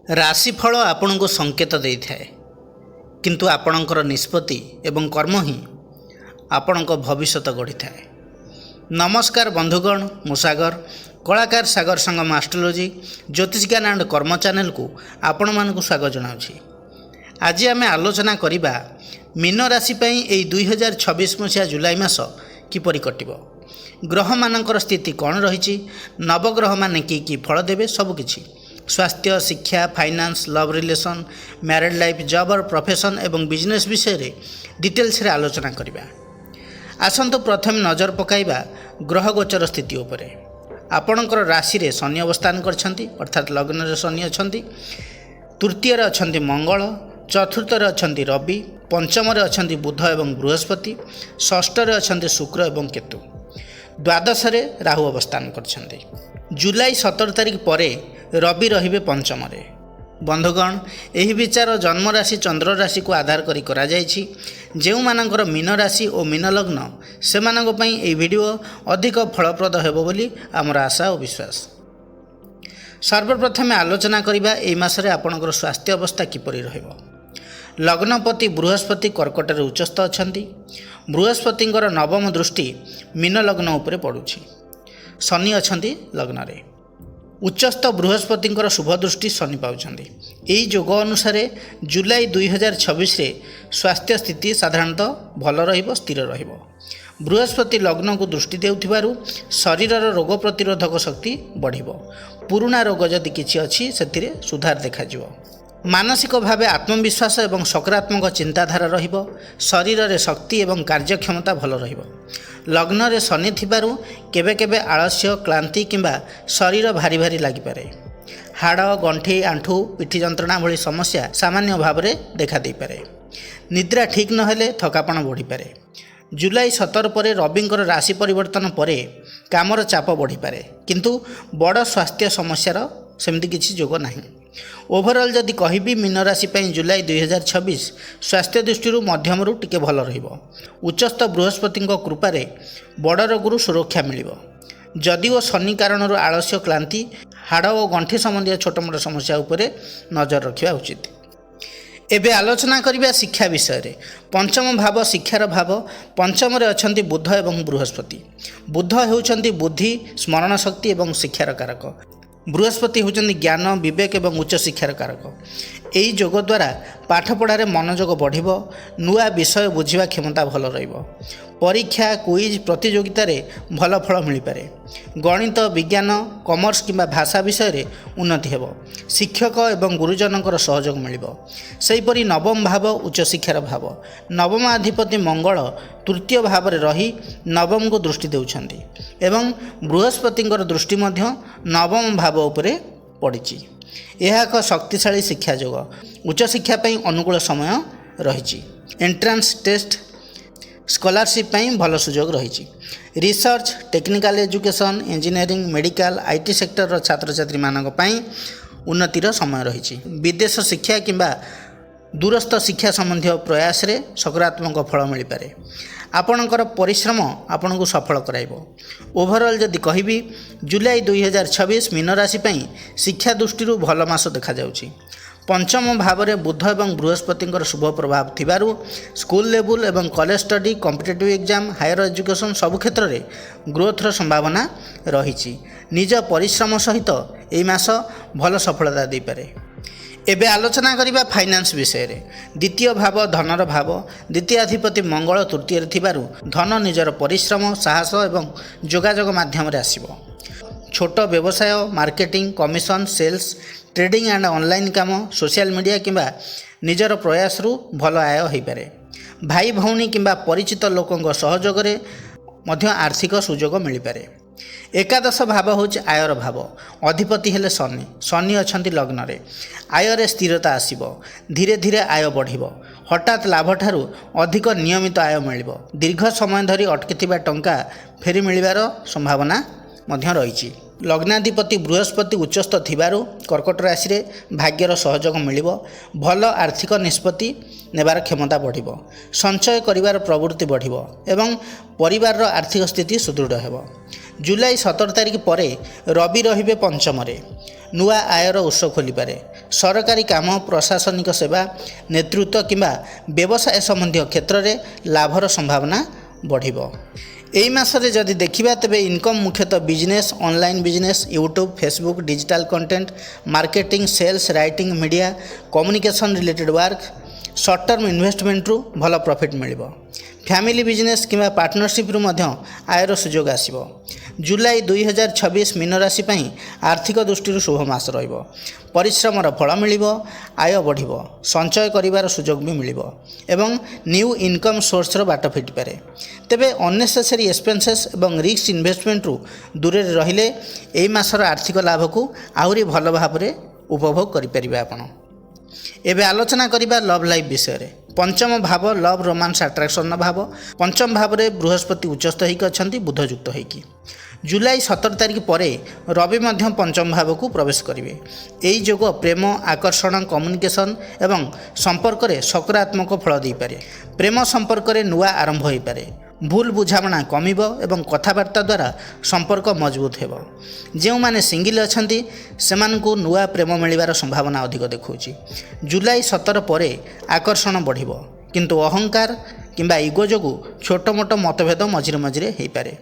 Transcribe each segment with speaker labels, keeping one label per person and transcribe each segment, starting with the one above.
Speaker 1: ରାଶିଫଳ ଆପଣଙ୍କୁ ସଂକେତ ଦେଇଥାଏ, କିନ୍ତୁ ଆପଣଙ୍କର ନିଷ୍ପତ୍ତି ଏବଂ କର୍ମ ହିଁ ଆପଣଙ୍କ ଭବିଷ୍ୟତ ଗଢ଼ିଥାଏ। ନମସ୍କାର ବନ୍ଧୁଗଣ, ମୁଁ ସାଗର, କଳାକାର ସାଗର ସଙ୍ଗମ ଆଷ୍ଟ୍ରୋଲୋଜି ଜ୍ୟୋତିଷଜ୍ଞାନ ଆଣ୍ଡ କର୍ମ ଚ୍ୟାନେଲକୁ ଆପଣମାନଙ୍କୁ ସ୍ୱାଗତ ଜଣାଉଛି। ଆଜି ଆମେ ଆଲୋଚନା କରିବା ମୀନ ରାଶି ପାଇଁ ଏହି 2026 ମସିହା ଜୁଲାଇ ମାସ କିପରି କଟିବ, ଗ୍ରହମାନଙ୍କର ସ୍ଥିତି କ'ଣ ରହିଛି, ନବଗ୍ରହମାନେ କି ଫଳ ଦେବେ, ସବୁକିଛି ସ୍ୱାସ୍ଥ୍ୟ, ଶିକ୍ଷା, finance, love relation, married life, job or profession ଏବଂ ବିଜନେସ୍ ବିଷୟରେ ଡିଟେଲ୍ସରେ ଆଲୋଚନା କରିବା। ଆସନ୍ତୁ ପ୍ରଥମେ ନଜର ପକାଇବା ଗ୍ରହ ଗୋଚର ସ୍ଥିତି ଉପରେ। ଆପଣଙ୍କର ରାଶିରେ ଶନି ଅବସ୍ଥାନ କରିଛନ୍ତି, ଅର୍ଥାତ୍ ଲଗ୍ନରେ ଶନି ଅଛନ୍ତି। ତୃତୀୟରେ ଅଛନ୍ତି ମଙ୍ଗଳ, ଚତୁର୍ଥରେ ଅଛନ୍ତି ରବି, ପଞ୍ଚମରେ ଅଛନ୍ତି ବୁଧ ଏବଂ ବୃହସ୍ପତି, ଷଷ୍ଠରେ ଅଛନ୍ତି ଶୁକ୍ର ଏବଂ କେତୁ, ଦ୍ୱାଦଶରେ ରାହୁ ଅବସ୍ଥାନ କରିଛନ୍ତି। ଜୁଲାଇ 17 ତାରିଖ ପରେ ରବି ରହିବେ ପଞ୍ଚମରେ। ବନ୍ଧୁଗଣ, ଏହି ବିଚାର ଜନ୍ମରାଶି ଚନ୍ଦ୍ର ରାଶିକୁ ଆଧାର କରି କରାଯାଇଛି। ଯେଉଁମାନଙ୍କର ମୀନ ରାଶି ଓ ମୀନ ଲଗ୍ନ, ସେମାନଙ୍କ ପାଇଁ ଏହି ଭିଡ଼ିଓ ଅଧିକ ଫଳପ୍ରଦ ହେବ ବୋଲି ଆମର ଆଶା ଓ ବିଶ୍ୱାସ। ସର୍ବପ୍ରଥମେ ଆଲୋଚନା କରିବା ଏହି ମାସରେ ଆପଣଙ୍କର ସ୍ୱାସ୍ଥ୍ୟ ଅବସ୍ଥା କିପରି ରହିବ। ଲଗ୍ନପତି ବୃହସ୍ପତି କର୍କଟରେ ଉଚ୍ଚସ୍ଥ ଅଛନ୍ତି। ବୃହସ୍ପତିଙ୍କର ନବମ ଦୃଷ୍ଟି ମୀନ ଲଗ୍ନ ଉପରେ ପଡ଼ୁଛି। ଶନି ଅଛନ୍ତି ଲଗ୍ନରେ। ଉଚ୍ଚସ୍ଥ ବୃହସ୍ପତିଙ୍କର ଶୁଭ ଦୃଷ୍ଟି ଶନି ପାଉଛନ୍ତି। ଏହି ଯୋଗ ଅନୁସାରେ ଜୁଲାଇ 2026ରେ ସ୍ୱାସ୍ଥ୍ୟ ସ୍ଥିତି ସାଧାରଣତଃ ଭଲ ରହିବ, ସ୍ଥିର ରହିବ। ବୃହସ୍ପତି ଲଗ୍ନକୁ ଦୃଷ୍ଟି ଦେଉଥିବାରୁ ଶରୀରର ରୋଗ ପ୍ରତିରୋଧକ ଶକ୍ତି ବଢ଼ିବ। ପୁରୁଣା ରୋଗ ଯଦି କିଛି ଅଛି ସେଥିରେ ସୁଧାର ଦେଖାଯିବ। ମାନସିକ ଭାବେ ଆତ୍ମବିଶ୍ୱାସ ଏବଂ ସକାରାତ୍ମକ ଚିନ୍ତାଧାରା ରହିବ। ଶରୀରରେ ଶକ୍ତି ଏବଂ କାର୍ଯ୍ୟକ୍ଷମତା ଭଲ ରହିବ। ଲଗ୍ନରେ ଶନି ଥିବାରୁ କେବେ କେବେ ଆଳସ୍ୟ, କ୍ଳାନ୍ତି କିମ୍ବା ଶରୀର ଭାରି ଭାରି ଲାଗିପାରେ। ହାଡ଼, ଗଣ୍ଠି, ଆଣ୍ଠୁ, ପିଠି ଯନ୍ତ୍ରଣା ଭଳି ସମସ୍ୟା ସାମାନ୍ୟ ଭାବରେ ଦେଖାଦେଇପାରେ। ନିଦ୍ରା ଠିକ୍ ନହେଲେ ଥକାପଣ ବଢ଼ିପାରେ। ଜୁଲାଇ 17 ପରେ ରବିଙ୍କର ରାଶି ପରିବର୍ତ୍ତନ ପରେ କାମର ଚାପ ବଢ଼ିପାରେ, କିନ୍ତୁ ବଡ଼ ସ୍ୱାସ୍ଥ୍ୟ ସମସ୍ୟାର ସେମିତି କିଛି ଯୋଗ ନାହିଁ। ଓଭରଅଲ୍ ଯଦି କହିବି, ମୀନ ରାଶି ପାଇଁ ଜୁଲାଇ 2026 ସ୍ୱାସ୍ଥ୍ୟ ଦୃଷ୍ଟିରୁ ମଧ୍ୟମରୁ ଟିକେ ଭଲ ରହିବ। ଉଚ୍ଚସ୍ଥ ବୃହସ୍ପତିଙ୍କ କୃପାରେ ବଡ଼ ରୋଗରୁ ସୁରକ୍ଷା ମିଳିବ। ଯଦିଓ ଶନି କାରଣରୁ ଆଳସ୍ୟ, କ୍ଳାନ୍ତି, ହାଡ଼ ଓ ଗଣ୍ଠି ସମ୍ବନ୍ଧୀୟ ଛୋଟମୋଟ ସମସ୍ୟା ଉପରେ ନଜର ରଖିବା ଉଚିତ। ଏବେ ଆଲୋଚନା କରିବା ଶିକ୍ଷା ବିଷୟରେ। ପଞ୍ଚମ ଭାବ ଶିକ୍ଷାର ଭାବ। ପଞ୍ଚମରେ ଅଛନ୍ତି ବୁଧ ଏବଂ ବୃହସ୍ପତି। ବୁଧ ହେଉଛନ୍ତି ବୁଦ୍ଧି, ସ୍ମରଣ ଶକ୍ତି ଏବଂ ଶିକ୍ଷାର କାରକ। ବୃହସ୍ପତି ହେଉଛନ୍ତି ଜ୍ଞାନ, ବିବେକ ଏବଂ ଉଚ୍ଚଶିକ୍ଷାର କାରକ। ଏହି ଯୋଗ ଦ୍ୱାରା ପାଠପଢ଼ାରେ ମନୋଯୋଗ ବଢ଼ିବ। ନୂଆ ବିଷୟ ବୁଝିବା କ୍ଷମତା ଭଲ ରହିବ। ପରୀକ୍ଷା, କୁଇଜ୍ ପ୍ରତିଯୋଗିତାରେ ଭଲ ଫଳ ମିଳିପାରେ। ଗଣିତ, ବିଜ୍ଞାନ, କମର୍ସ କିମ୍ବା ଭାଷା ବିଷୟରେ ଉନ୍ନତି ହେବ। ଶିକ୍ଷକ ଏବଂ ଗୁରୁଜନଙ୍କର ସହଯୋଗ ମିଳିବ। ସେହିପରି ନବମ ଭାବ ଉଚ୍ଚଶିକ୍ଷାର ଭାବ। ନବମାଧିପତି ମଙ୍ଗଳ ତୃତୀୟ ଭାବରେ ରହି ନବମକୁ ଦୃଷ୍ଟି ଦେଉଛନ୍ତି ଏବଂ ବୃହସ୍ପତିଙ୍କର ଦୃଷ୍ଟି ମଧ୍ୟ ନବମ ଭାବ ଉପରେ ପଡ଼ିଛି। ଏହା ଏକ ଶକ୍ତିଶାଳୀ ଶିକ୍ଷା ଯୋଗ। ଉଚ୍ଚଶିକ୍ଷା ପାଇଁ ଅନୁକୂଳ ସମୟ ରହିଛି। ଏଣ୍ଟ୍ରାନ୍ସ ଟେଷ୍ଟ, ସ୍କଲାରସିପ୍ ପାଇଁ ଭଲ ସୁଯୋଗ ରହିଛି। Research, technical education, engineering, medical, IT ସେକ୍ଟରର ଛାତ୍ରଛାତ୍ରୀମାନଙ୍କ ପାଇଁ ଉନ୍ନତିର ସମୟ ରହିଛି। ବିଦେଶ ଶିକ୍ଷା କିମ୍ବା ଦୂରସ୍ଥ ଶିକ୍ଷା ସମ୍ବନ୍ଧୀୟ ପ୍ରୟାସରେ ସକାରାତ୍ମକ ଫଳ ମିଳିପାରେ। ଆପଣଙ୍କର ପରିଶ୍ରମ ଆପଣଙ୍କୁ ସଫଳ କରାଇବ। ଓଭରଅଲ୍ ଯଦି କହିବି, ଜୁଲାଇ 2026 ମୀନ ରାଶି ପାଇଁ ଶିକ୍ଷା ଦୃଷ୍ଟିରୁ ଭଲ ମାସ ଦେଖାଯାଉଛି। ପଞ୍ଚମ ଭାବରେ ବୁଧ ଏବଂ ବୃହସ୍ପତିଙ୍କର ଶୁଭ ପ୍ରଭାବ ଥିବାରୁ ସ୍କୁଲ ଲେବୁଲ୍ ଏବଂ college study, competitive exam, higher education ସବୁ କ୍ଷେତ୍ରରେ ଗ୍ରୋଥର ସମ୍ଭାବନା ରହିଛି। ନିଜ ପରିଶ୍ରମ ସହିତ ଏହି ମାସ ଭଲ ସଫଳତା ଦେଇପାରେ। ଏବେ ଆଲୋଚନା କରିବା ଫାଇନାନ୍ସ ବିଷୟରେ। ଦ୍ୱିତୀୟ ଭାବ ଧନର ଭାବ। ଦ୍ୱିତୀୟାଧିପତି ମଙ୍ଗଳ ତୃତୀୟରେ ଥିବାରୁ ଧନ ନିଜର ପରିଶ୍ରମ, ସାହସ ଏବଂ ଯୋଗାଯୋଗ ମାଧ୍ୟମରେ ଆସିବ। ଛୋଟ ବ୍ୟବସାୟ, marketing, commission, sales, trading and online କାମ, ସୋସିଆଲ ମିଡ଼ିଆ କିମ୍ବା ନିଜର ପ୍ରୟାସରୁ ଭଲ ଆୟ ହୋଇପାରେ। ଭାଇ ଭଉଣୀ କିମ୍ବା ପରିଚିତ ଲୋକଙ୍କ ସହଯୋଗରେ ମଧ୍ୟ ଆର୍ଥିକ ସୁଯୋଗ ମିଳିପାରେ। ଏକାଦଶ ଭାବ ହେଉଛି ଆୟର ଭାବ। ଅଧିପତି ହେଲେ ଶନି। ଶନି ଅଛନ୍ତି ଲଗ୍ନରେ। ଆୟରେ ସ୍ଥିରତା ଆସିବ। ଧୀରେ ଧୀରେ ଆୟ ବଢ଼ିବ। ହଠାତ୍ ଲାଭଠାରୁ ଅଧିକ ନିୟମିତ ଆୟ ମିଳିବ। ଦୀର୍ଘ ସମୟ ଧରି ଅଟକିଥିବା ଟଙ୍କା ଫେରି ମିଳିବାର ସମ୍ଭାବନା ମଧ୍ୟ ରହିଛି। ଲଗ୍ନାଧିପତି ବୃହସ୍ପତି ଉଚ୍ଚସ୍ଥ ଥିବାରୁ କର୍କଟ ରାଶିରେ ଭାଗ୍ୟର ସହଯୋଗ ମିଳିବ। ଭଲ ଆର୍ଥିକ ନିଷ୍ପତ୍ତି ନେବାର କ୍ଷମତା ବଢ଼ିବ। ସଞ୍ଚୟ କରିବାର ପ୍ରବୃତ୍ତି ବଢ଼ିବ ଏବଂ ପରିବାରର ଆର୍ଥିକ ସ୍ଥିତି ସୁଦୃଢ଼ ହେବ। ଜୁଲାଇ 17 ତାରିଖ ପରେ ରବି ରହିବେ ପଞ୍ଚମରେ। ନୂଆ ଆୟର ଉତ୍ସ ଖୋଲିପାରେ। ସରକାରୀ କାମ, ପ୍ରଶାସନିକ ସେବା, ନେତୃତ୍ୱ କିମ୍ବା ବ୍ୟବସାୟ ସମ୍ବନ୍ଧୀୟ କ୍ଷେତ୍ରରେ ଲାଭର ସମ୍ଭାବନା ବଢ଼ିବ। ଏହି ମାସରେ ଯଦି ଦେଖିବା ତେବେ ଇନକମ୍ ମୁଖ୍ୟତଃ business, online business, YouTube, Facebook, digital content, marketing, sales, writing, media, communication related work, short term ଇନଭେଷ୍ଟମେଣ୍ଟରୁ ଭଲ ପ୍ରଫିଟ୍ ମିଳିବ। ଫ୍ୟାମିଲି ବିଜନେସ୍ କିମ୍ବା ପାର୍ଟନରସିପ୍ରୁ ମଧ୍ୟ ଆୟର ସୁଯୋଗ ଆସିବ। ଜୁଲାଇ 2026 ମୀନ ରାଶି ପାଇଁ ଆର୍ଥିକ ଦୃଷ୍ଟିରୁ ଶୁଭ ମାସ ରହିବ। ପରିଶ୍ରମର ଫଳ ମିଳିବ, ଆୟ ବଢ଼ିବ, ସଞ୍ଚୟ କରିବାର ସୁଯୋଗ ବି ମିଳିବ ଏବଂ ନ୍ୟୁ ଇନକମ୍ ସୋର୍ସର ବାଟ ଫିଟିପାରେ। ତେବେ ଅନନେସେସାରୀ ଏକ୍ସପେନ୍ସେସ୍ ଏବଂ ରିସ୍କ ଇନଭେଷ୍ଟମେଣ୍ଟରୁ ଦୂରରେ ରହିଲେ ଏହି ମାସର ଆର୍ଥିକ ଲାଭକୁ ଆହୁରି ଭଲ ଭାବରେ ଉପଭୋଗ କରିପାରିବେ ଆପଣ। ଏବେ ଆଲୋଚନା କରିବା ଲଭ୍ ଲାଇଫ୍ ବିଷୟରେ। ପଞ୍ଚମ ଭାବ ଲଭ୍, ରୋମାନ୍ସ, ଆଟ୍ରାକ୍ସନ୍ର ଭାବ। ପଞ୍ଚମ ଭାବରେ ବୃହସ୍ପତି ଉଚ୍ଚସ୍ଥ ହୋଇକି ଅଛନ୍ତି, ବୁଧ ଯୁକ୍ତ ହୋଇକି। ଜୁଲାଇ 17 ତାରିଖ ପରେ ରବି ମଧ୍ୟ ପଞ୍ଚମ ଭାବକୁ ପ୍ରବେଶ କରିବେ। ଏହି ଯୋଗ ପ୍ରେମ, ଆକର୍ଷଣ, କମ୍ୟୁନିକେସନ୍ ଏବଂ ସମ୍ପର୍କରେ ସକାରାତ୍ମକ ଫଳ ଦେଇପାରେ। ପ୍ରେମ ସମ୍ପର୍କରେ ନୂଆ ଆରମ୍ଭ ହୋଇପାରେ। ଭୁଲ ବୁଝାମଣା କମିବ ଏବଂ କଥାବାର୍ତ୍ତା ଦ୍ୱାରା ସମ୍ପର୍କ ମଜବୁତ ହେବ। ଯେଉଁମାନେ ସିଙ୍ଗିଲ୍ ଅଛନ୍ତି ସେମାନଙ୍କୁ ନୂଆ ପ୍ରେମ ମିଳିବାର ସମ୍ଭାବନା ଅଧିକ ଦେଖାଉଛି। ଜୁଲାଇ 17 ପରେ ଆକର୍ଷଣ ବଢ଼ିବ, କିନ୍ତୁ ଅହଙ୍କାର କିମ୍ବା ଇଗୋ ଯୋଗୁଁ ଛୋଟ ମୋଟ ମତଭେଦ ମଝିରେ ମଝିରେ ହୋଇପାରେ।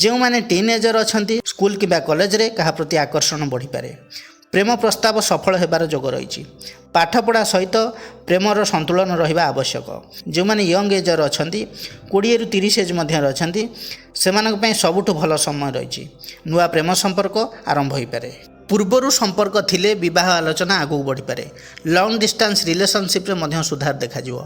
Speaker 1: ଯେଉଁମାନେ ଟିନେଜର ଅଛନ୍ତି ସ୍କୁଲ କିମ୍ବା କଲେଜରେ କାହା ପ୍ରତି ଆକର୍ଷଣ ବଢ଼ିପାରେ। ପ୍ରେମ ପ୍ରସ୍ତାବ ସଫଳ ହେବାର ଯୋଗ ରହିଛି। ପାଠପଢ଼ା ସହିତ ପ୍ରେମର ସନ୍ତୁଳନ ରହିବା ଆବଶ୍ୟକ। ଯେଉଁମାନେ ୟଙ୍ଗ ଏଜର ଅଛନ୍ତି 20ରୁ 30 ଏଜ୍ ମଧ୍ୟରେ ଅଛନ୍ତି ସେମାନଙ୍କ ପାଇଁ ସବୁଠୁ ଭଲ ସମୟ ରହିଛି। ନୂଆ ପ୍ରେମ ସମ୍ପର୍କ ଆରମ୍ଭ ହୋଇପାରେ। ପୂର୍ବରୁ ସମ୍ପର୍କ ଥିଲେ ବିବାହ ଆଲୋଚନା ଆଗକୁ ବଢ଼ିପାରେ। ଲଙ୍ଗ୍ ଡିଷ୍ଟାନ୍ସ ରିଲେସନସିପ୍ରେ ମଧ୍ୟ ସୁଧାର ଦେଖାଯିବ।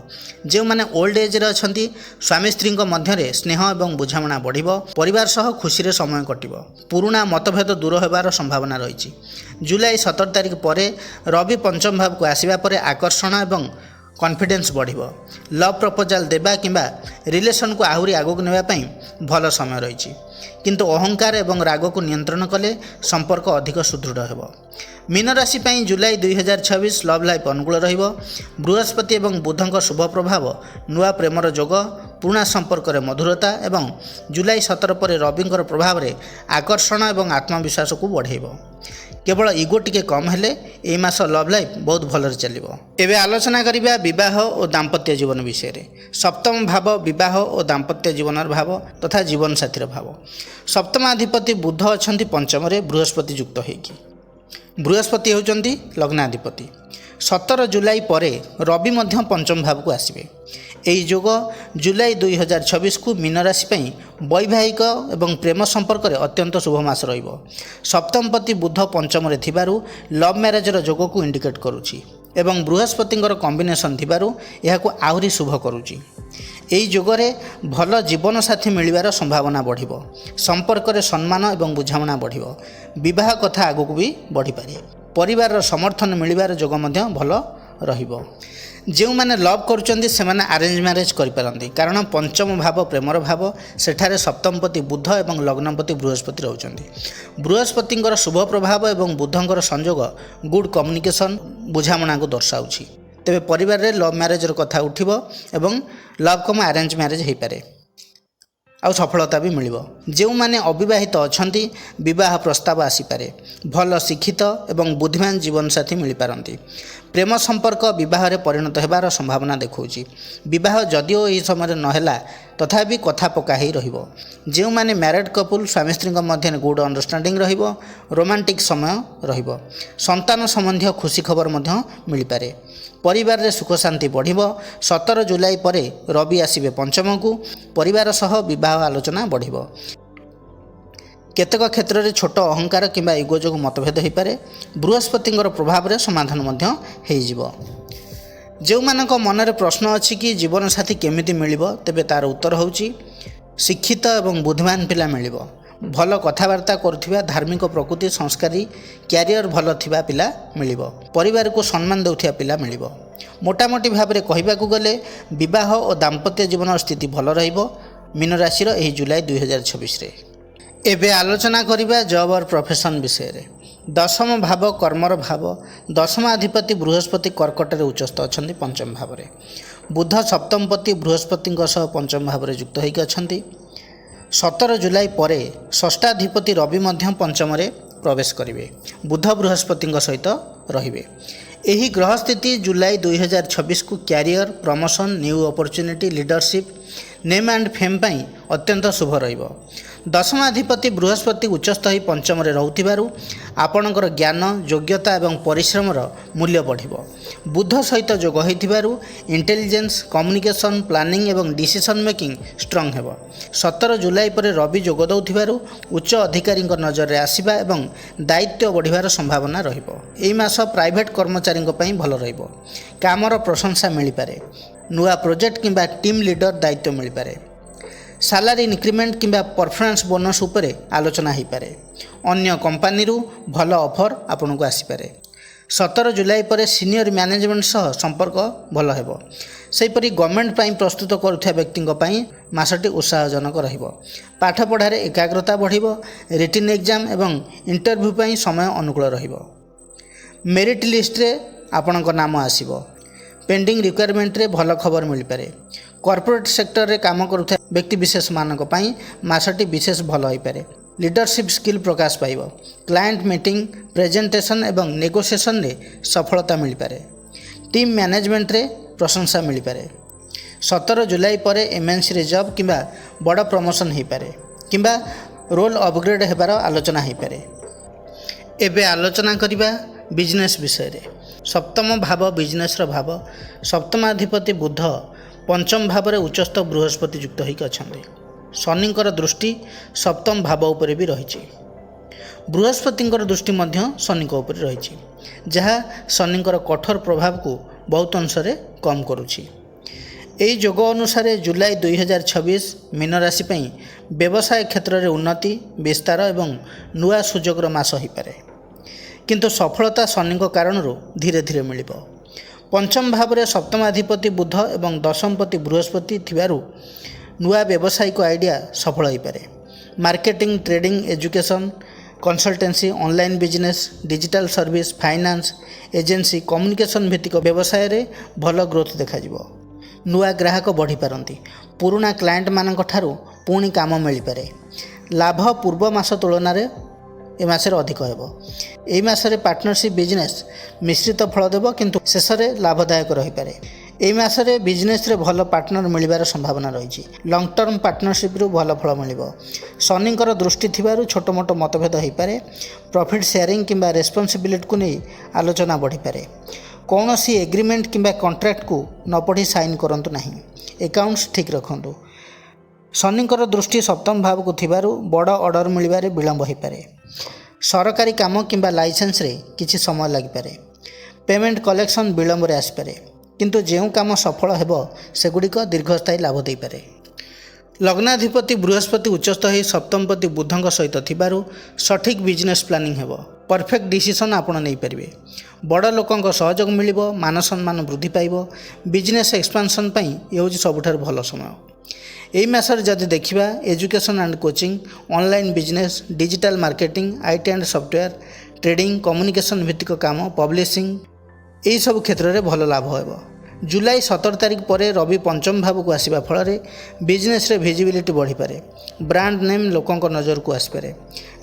Speaker 1: ଯେଉଁମାନେ ଓଲ୍ଡ ଏଜ୍ରେ ଅଛନ୍ତି ସ୍ୱାମୀ ସ୍ତ୍ରୀଙ୍କ ମଧ୍ୟରେ ସ୍ନେହ ଏବଂ ବୁଝାମଣା ବଢ଼ିବ। ପରିବାର ସହ ଖୁସିରେ ସମୟ କଟିବ। ପୁରୁଣା ମତଭେଦ ଦୂର ହେବାର ସମ୍ଭାବନା ରହିଛି। ଜୁଲାଇ 17 ତାରିଖ ପରେ ରବି ପଞ୍ଚମ ଭାବକୁ ଆସିବା ପରେ ଆକର୍ଷଣ ଏବଂ କନଫିଡେନ୍ସ ବଢ଼ିବ। ଲଭ୍ ପ୍ରପୋଜାଲ୍ ଦେବା କିମ୍ବା ରିଲେସନକୁ ଆହୁରି ଆଗକୁ ନେବା ପାଇଁ ଭଲ ସମୟ ରହିଛି, କିନ୍ତୁ ଅହଙ୍କାର ଏବଂ ରାଗକୁ ନିୟନ୍ତ୍ରଣ କଲେ ସମ୍ପର୍କ ଅଧିକ ସୁଦୃଢ଼ ହେବ। ମୀନ ରାଶି ପାଇଁ ଜୁଲାଇ 2026 ଲଭ୍ ଲାଇଫ୍ ଅନୁକୂଳ ରହିବ। ବୃହସ୍ପତି ଏବଂ ବୁଧଙ୍କ ଶୁଭ ପ୍ରଭାବ ନୂଆ ପ୍ରେମର ଯୋଗ, ପୁରୁଣା ସମ୍ପର୍କରେ ମଧୁରତା ଏବଂ ଜୁଲାଇ 17 ପରେ ରବିଙ୍କର ପ୍ରଭାବରେ ଆକର୍ଷଣ ଏବଂ ଆତ୍ମବିଶ୍ୱାସକୁ ବଢ଼ାଇବ। କେବଳ ଇଗୋ ଟିକେ କମ୍ ହେଲେ ଏହି ମାସ ଲଭ୍ ଲାଇଫ୍ ବହୁତ ଭଲରେ ଚାଲିବ। ଏବେ ଆଲୋଚନା କରିବା ବିବାହ ଓ ଦାମ୍ପତ୍ୟ ଜୀବନ ବିଷୟରେ। ସପ୍ତମ ଭାବ ବିବାହ ଓ ଦାମ୍ପତ୍ୟ ଜୀବନର ଭାବ ତଥା ଜୀବନସାଥୀର ଭାବ। ସପ୍ତମାଧିପତି ବୁଧ ଅଛନ୍ତି ପଞ୍ଚମରେ ବୃହସ୍ପତି ଯୁକ୍ତ ହୋଇକି। ବୃହସ୍ପତି ହେଉଛନ୍ତି ଲଗ୍ନାଧିପତି। 17 ଜୁଲାଇ ପରେ ରବି ମଧ୍ୟ ପଞ୍ଚମ ଭାବକୁ ଆସିବେ। ଏହି ଯୋଗ ଜୁଲାଇ 2026କୁ ମୀନ ରାଶି ପାଇଁ ବୈବାହିକ ଏବଂ ପ୍ରେମ ସମ୍ପର୍କରେ ଅତ୍ୟନ୍ତ ଶୁଭ ମାସ ରହିବ। ସପ୍ତମପତି ବୁଧ ପଞ୍ଚମରେ ଥିବାରୁ ଲଭ୍ ମ୍ୟାରେଜର ଯୋଗକୁ ଇଣ୍ଡିକେଟ୍ କରୁଛି ଏବଂ ବୃହସ୍ପତିଙ୍କର କମ୍ବିନେସନ୍ ଥିବାରୁ ଏହାକୁ ଆହୁରି ଶୁଭ କରୁଛି। ଏହି ଯୋଗରେ ଭଲ ଜୀବନସାଥୀ ମିଳିବାର ସମ୍ଭାବନା ବଢ଼ିବ। ସମ୍ପର୍କରେ ସମ୍ମାନ ଏବଂ ବୁଝାମଣା ବଢ଼ିବ। ବିବାହ କଥା ଆଗକୁ ବି ବଢ଼ିପାରେ। ପରିବାରର ସମର୍ଥନ ମିଳିବାର ଯୋଗ ମଧ୍ୟ ଭଲ ରହିବ। ଯେଉଁମାନେ ଲଭ୍ କରୁଛନ୍ତି ସେମାନେ ଆରେଞ୍ଜ ମ୍ୟାରେଜ୍ କରିପାରନ୍ତି, କାରଣ ପଞ୍ଚମ ଭାବ ପ୍ରେମର ଭାବ। ସେଠାରେ ସପ୍ତମପତି ବୁଧ ଏବଂ ଲଗ୍ନପତି ବୃହସ୍ପତି ରହୁଛନ୍ତି। ବୃହସ୍ପତିଙ୍କର ଶୁଭ ପ୍ରଭାବ ଏବଂ ବୁଧଙ୍କର ସଂଯୋଗ ଗୁଡ୍ କମ୍ୟୁନିକେସନ୍, ବୁଝାମଣାକୁ ଦର୍ଶାଉଛି। ତେବେ ପରିବାରରେ ଲଭ୍ ମ୍ୟାରେଜର କଥା ଉଠିବ ଏବଂ ଲଭ୍ କମ୍ ଆରେଞ୍ଜ ମ୍ୟାରେଜ୍ ହୋଇପାରେ ଆଉ ସଫଳତା ବି ମିଳିବ। ଯେଉଁମାନେ ଅବିବାହିତ ଅଛନ୍ତି ବିବାହ ପ୍ରସ୍ତାବ ଆସିପାରେ। ଭଲ ଶିକ୍ଷିତ ଏବଂ ବୁଦ୍ଧିମାନ ଜୀବନସାଥୀ ମିଳିପାରନ୍ତି। ପ୍ରେମ ସମ୍ପର୍କ ବିବାହରେ ପରିଣତ ହେବାର ସମ୍ଭାବନା ଦେଖାଉଛି। ବିବାହ ଯଦିଓ ଏହି ସମୟରେ ନ ହେଲା ତଥାପି କଥା ପକା ହୋଇ ରହିବ। ଯେଉଁମାନେ ମ୍ୟାରେଡ୍ କପୁଲ୍ ସ୍ୱାମୀ ସ୍ତ୍ରୀଙ୍କ ମଧ୍ୟରେ ଗୁଡ୍ ଅଣ୍ଡରଷ୍ଟାଣ୍ଡିଂ ରହିବ। ରୋମାଣ୍ଟିକ୍ ସମୟ ରହିବ। ସନ୍ତାନ ସମ୍ବନ୍ଧୀୟ ଖୁସି ଖବର ମଧ୍ୟ ମିଳିପାରେ। ପରିବାରରେ ସୁଖ ଶାନ୍ତି ବଢ଼ିବ। 17 ଜୁଲାଇ ପରେ ରବି ଆସିବେ ପଞ୍ଚମକୁ। ପରିବାର ସହ ବିବାହ ଆଲୋଚନା ବଢ଼ିବ। କେତେକ କ୍ଷେତ୍ରରେ ଛୋଟ ଅହଙ୍କାର କିମ୍ବା ଇଗୋ ଯୋଗୁଁ ମତଭେଦ ହୋଇପାରେ। ବୃହସ୍ପତିଙ୍କର ପ୍ରଭାବରେ ସମାଧାନ ମଧ୍ୟ ହୋଇଯିବ। ଯେଉଁମାନଙ୍କ ମନରେ ପ୍ରଶ୍ନ ଅଛି କି ଜୀବନସାଥୀ କେମିତି ମିଳିବ, ତେବେ ତା'ର ଉତ୍ତର ହେଉଛି ଶିକ୍ଷିତ ଏବଂ ବୁଦ୍ଧିମାନ ପିଲା ମିଳିବ। ଭଲ କଥାବାର୍ତ୍ତା କରୁଥିବା, ଧାର୍ମିକ ପ୍ରକୃତି, ସଂସ୍କାରୀ, କ୍ୟାରିୟର ଭଲ ଥିବା ପିଲା ମିଳିବ। ପରିବାରକୁ ସମ୍ମାନ ଦେଉଥିବା ପିଲା ମିଳିବ। ମୋଟାମୋଟି ଭାବରେ କହିବାକୁ ଗଲେ ବିବାହ ଓ ଦାମ୍ପତ୍ୟ ଜୀବନର ସ୍ଥିତି ଭଲ ରହିବ ମୀନ ରାଶିର ଏହି ଜୁଲାଇ 2026ରେ। ଏବେ ଆଲୋଚନା କରିବା ଜବ୍ ଅର୍ ପ୍ରଫେସନ୍ ବିଷୟରେ। ଦଶମ ଭାବ କର୍ମର ଭାବ। ଦଶମାଧିପତି ବୃହସ୍ପତି କର୍କଟରେ ଉଚ୍ଚସ୍ଥ ଅଛନ୍ତି ପଞ୍ଚମ ଭାବରେ। ବୁଧ ସପ୍ତମପତି ବୃହସ୍ପତିଙ୍କ ସହ ପଞ୍ଚମ ଭାବରେ ଯୁକ୍ତ ହୋଇକି ଅଛନ୍ତି। 17 ଜୁଲାଇ ପରେ ଷଷ୍ଠାଧିପତି ରବି ମଧ୍ୟ ପଞ୍ଚମରେ प्रवेश करेंगे। बुध बृहस्पति सहित रहिबे। एही ग्रह स्थिति जुलाई 2026 को career, promotion, new opportunity, leadership, name and fame पाई अत्यंत शुभ रहिबो। दशमाधिपति बृहस्पति उच्चस्थ ही पंचम रहूथिबारु आपणकर ज्ञान, योग्यता एवं परिश्रमर मूल्य बढ़िबो। बुध सहित जोग होइथिबारु इंटेलिजेंस, कम्युनिकेशन, प्लानिंग एवं डिसीजन मेकिंग स्ट्रांग हेबो। 17 जुलाई पर रवि जोग दउथिबारु उच्च अधिकारी नजर रे आसीबा एवं दायित्व बढ़िबार संभावना रहिबो। एई मास प्राइवेट कर्मचारी पई भल रहिबो। कामर प्रशंसा मिली पारे। नुआ प्रोजेक्ट किंबा टीम लीडर दायित्व मिली पारे। सालारी इंक्रीमेंट किंबा परफॉर्मेंस बोनस उपरे आलोचना हो पारे। अन्य कंपनी भल ऑफर आपन को आसी पारे। 17 जुलाई पर सीनियर मैनेजमेंट सह संपर्क भल हेबो। सेहीपरि गवर्नमेंट पाई प्रस्तुत करुଥିବା व्यक्तिଙ୍କ ପାଇଁ मासटी उत्साहजनक रहिबो। पाठ पढ़ारे एकाग्रता बढ़िबो। रिटन एग्जाम एवं इंटरव्यू पाई समय अनुकूल रहिबो। मेरिट लिस्ट रे आपणक नाम आसीबो। पेंडिंग रिक्वायरमेंट रे भल खबर मिल पारे। कॉर्पोरेट सेक्टर रे काम करुଥିବା व्यक्ति विशेष मानक पई मासटी विशेष भल होई पारे। लीडरशिप स्किल प्रकाश पाइबो। क्लाएंट मीटिंग, प्रेजेंटेशन एवं नेगोशिएशन रे सफलता मिल पारे। टीम मैनेजमेंट रे प्रशंसा मिल पारे। 17 जुलाई पर एमएनसी रे जॉब किंबा बड़ प्रमोशन हो पारे किंबा रोल अपग्रेड हेबार आलोचना हो पारे। एबे आलोचना करिबा बिजनेस विषय रे। सप्तम भाव बिजनेस भाव। सप्तमाधिपति बुध पंचम भाव में उच्चस्थ बृहस्पति युक्त होकर अच्छा। शनिंकर दृष्टि सप्तम भाव उपर भी रही। बृहस्पतिंकर दृष्टि शनि उपर रही, जहाँ शनिंकर कठोर प्रभाव को बहुत अंश कम करुछि। एही जोग अनुसार जुलाई 2026 मीन राशि पई व्यवसाय क्षेत्र में उन्नति, विस्तार एवं नुआ सुजोगर मास हो पारे। किंतु सफलता शनि कारण धीरे धीरे मिलिबो। पंचम भाव में सप्तमाधिपति बुध एवं दशमपति बृहस्पति थिबारु नुआ व्यावसायिक आइडिया सफल हो पारे। Marketing, trading, education, consultancy, online business, digital service, finance, agency, communication भित्तिक व्यवसाय रे भल ग्रोथ देखा जिवो। नुआ ग्राहक बढ़ी पारंती। पुराना क्लाएंट मानक ठारू पुणी काम मिल पारे। लाभ पूर्व मास तुलन में ए मासरे अधिक हेबो। एही मासरे पार्टनरशिप बिजनेस मिश्रित फल देबो, किंतु शेष में लाभदायक रही पारे। एही मासरे बिजनेस रे भल पार्टनर मिलिबार संभावना रही। लॉन्ग टर्म पार्टनरशिप रु भल फल मिलिबो। शनिंकर दृष्टि थिबारु छोट मोट मतभेद हो पारे। प्रॉफिट शेयरिंग किंबा रेस्पॉन्सिबिलिटी को नहीं आलोचना बढ़ी पारे। कौनसी एग्रीमेंट किंबा कॉन्ट्रैक्ट को न पढ़ी साइन करंतु नहीं। अकाउंट्स ठीक रखंतु। शनिंकर दृष्टि सप्तम भाव को थिबारु बड़ ऑर्डर मिलिबारे विलंब हो पारे। सरकारी काम किंबा लाइसेंस रे किछि समय लागि पारे। पेमेंट कलेक्शन विलंब रे आसि पारे, किंतु जेउ काम सफल हेबो सेगुडिक दीर्घस्थायी लाभ देई पारे। लग्नाधिपति बृहस्पति उच्चस्थ हो सप्तमपति बुधंक सहित थिबारु सठिक बिजनेस प्लानिंग हेबो। परफेक्ट डिसीजन आपण नहीं पारिबे। बड़ लोकंक सहयोग मिलिबो। मान सम्मान वृद्धि पाइबो। बिजनेस एक्सपांशन पई ए होछि सबुठार भल समय। एही मासर जदि देखिबा education and coaching, online business, digital marketing, IT and software, trading, communication भित्तिक काम, पब्लिशिंग, यही सब क्षेत्र में भल लाभ हेबो। जुलाई 17 तारिख पर रवि पंचम भाव को आसिबा फल बिजनेस रे विजिबिलिटी बढ़ी पारे। ब्रांड नेम लोकंक नजर को आसपारे।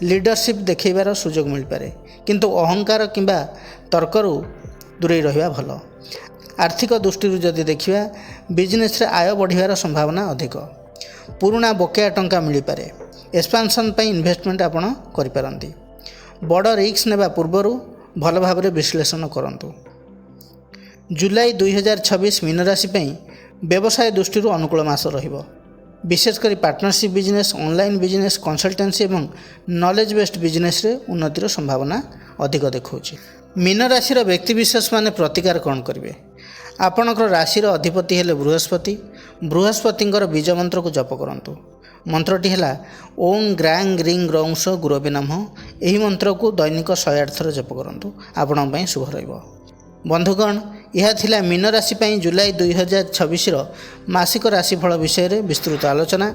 Speaker 1: लीडरशिप देखैबार सुजोग मिल पारे, किंतु अहंकार किंबा तर्करू दूरे रहिबा भल। आर्थिक दृष्टि जदि देखिबा बिजनेस रे आय बढ़िबार संभावना अधिक। पुराना बकेया टंका मिल पारे। एक्सपांशन पई इन्वेस्टमेंट आपण करि पारंती। बड़ रिस्क नेबा पूर्वरु भल भाबरे विश्लेषण करंतु। जुलाई 2026 मीन राशि पई व्यवसाय दृष्टि अनुकूल मास रहिबो। विशेषकर partnership business, online business, consultancy एवं नॉलेज बेस्ड बिजनेस रे उन्नतिर संभावना अधिक देखौछि। मीन राशि व्यक्ति विशेष माने प्रतिकार कौन करेंगे। आपणकर राशि अधिपति हेले बृहस्पति। बृहस्पतिंकर बीज मंत्र को जप करंतु। मंत्रटी है ओं ग्रांग रिंग रौंस गुरवे नमः। यही मंत्र को दैनिक 108 थर जप करंतु। आपण पई शुभ रहिबो। बंधुगण, यह थिला मीन राशि पई जुलाई 2026 मासिक राशिफल विषय रे विस्तृत आलोचना।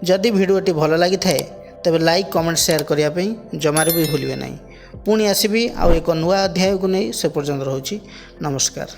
Speaker 1: जदि भिडियोटी भल लगी थाए तेबे लाइक, कमेंट, शेयर करिया पई जमारे भी भूलिबे नहीं। पुणी आसीबी आ एक नुआ अध्याय को नहीं। से पर्यंत रहूछि। नमस्कार।